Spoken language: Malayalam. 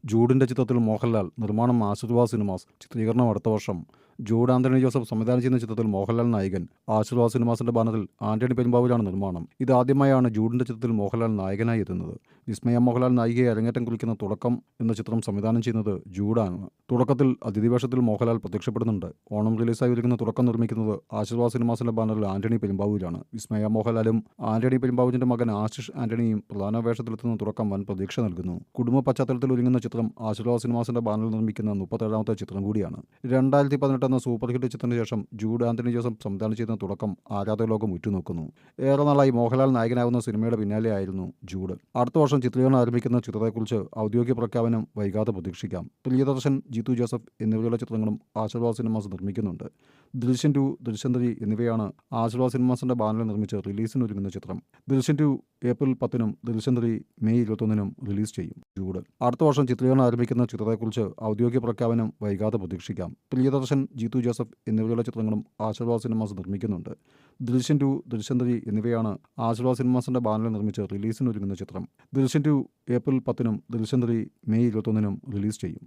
ജൂഡിന്റെ ചിത്രത്തിൽ മോഹൻലാൽ, നിർമ്മാണം ആശീർവാദ് സിനിമാസ്, ചിത്രീകരണം അടുത്ത വർഷം. ജൂഡ് ആന്റണി ജോസഫ് സംവിധാനം ചെയ്യുന്ന ചിത്രത്തിൽ മോഹൻലാൽ നായകൻ. ആശീർവാദ് സിനിമാസിന്റെ ബാനറിൽ ആന്റണി പെരുമ്പാവൂരാണ് നിർമ്മാണം. ഇതാദ്യമായാണ് ജൂഡിന്റെ ചിത്രത്തിൽ മോഹൻലാൽ നായകനായി എത്തുന്നത്. വിസ്മയ മോഹൻലാൽ നായികയെ അരങ്ങേറ്റം കുറിക്കുന്ന തുടക്കം എന്ന ചിത്രം സംവിധാനം ചെയ്യുന്നത് ജൂഡാണ്. തുടക്കത്തിൽ അതിഥി വേഷത്തിൽ മോഹൻലാൽ പ്രത്യക്ഷപ്പെടുന്നുണ്ട്. ഓണം റിലീസായി ഒരുങ്ങുന്ന തുടക്കം നിർമ്മിക്കുന്നത് ആശീർവാദ് സിനിമാസിന്റെ ബാനറിൽ ആന്റണി പെരുമ്പാവൂരാണ്. വിസ്മയ മോഹൻലാലും ആന്റണി പെരുമ്പാവൂരിന്റെ മകൻ ആശിഷ് ആന്റണിയും പ്രധാന വേഷത്തിലെത്തുന്ന തുടക്കം വൻ പ്രതീക്ഷ നൽകുന്നു. കുടുംബ പശ്ചാത്തലത്തിൽ ഒരുങ്ങുന്ന ചിത്രം ആശീർവാദ് സിനിമാസിന്റെ ബാനറിൽ നിർമ്മിക്കുന്ന 37ാമത്തെ ചിത്രം കൂടിയാണ്. 2018 എന്ന സൂപ്പർ ഹിറ്റ് ചിത്രത്തിന് ശേഷം ജൂഡ് ആന്റണി ജോസഫ് സംവിധാനം ചെയ്യുന്ന തുടക്കം ആരാധക ലോകം ഉറ്റുനോക്കുന്നു. ഏറെ നാളായി മോഹൻലാൽ നായകനാവുന്ന സിനിമയുടെ പിന്നാലെയായിരുന്നു ജൂഡ്. അടുത്ത വർഷം ചിത്രീകരണം ആരംഭിക്കുന്ന ചിത്രത്തെക്കുറിച്ച് ഔദ്യോഗിക പ്രഖ്യാപനം വൈകാതെ പ്രതീക്ഷിക്കാം. പ്രിയദർശൻ, ജീത്തു ജോസഫ് എന്നിവരുടെ ചിത്രങ്ങളും ആശീർവാദ് സിനിമാസ് നിർമ്മിക്കുന്നുണ്ട്. ദൃശ്യം 2, ദൃശ്യം 3 എന്നിവയാണ് ആശീർവാദ് സിനിമാസിന്റെ ബാനറിൽ നിർമ്മിച്ച് റിലീസിനൊരുങ്ങുന്ന ചിത്രം. ദൃശ്യം 2 ഏപ്രിൽ 10-നും ദൃശ്യം 3 മെയ് 21-നും റിലീസ് ചെയ്യും. ജൂഡ് അടുത്ത വർഷം ചിത്രീകരണം ആരംഭിക്കുന്ന ചിത്രത്തെക്കുറിച്ച് ഔദ്യോഗിക പ്രഖ്യാപനം വൈകാതെ പ്രതീക്ഷിക്കാം. പ്രിയദർശൻ, ജീത്തു ജോസഫ് എന്നിവരുടെ ചിത്രങ്ങളും ആശീർവാദ് സിനിമാസ് നിർമ്മിക്കുന്നുണ്ട്. ദൃശ്യം 2, ദൃശ്യം 3 എന്നിവയാണ് ആശീർവാദ് സിനിമാസിന്റെ ബാനറിൽ നിർമ്മിച്ച് റിലീസിനൊരുങ്ങുന്ന ചിത്രം. ദൃശ്യം 2 ഏപ്രിൽ 10-നും ദൃശ്യം 3 മെയ് 21-നും റിലീസ് ചെയ്യും.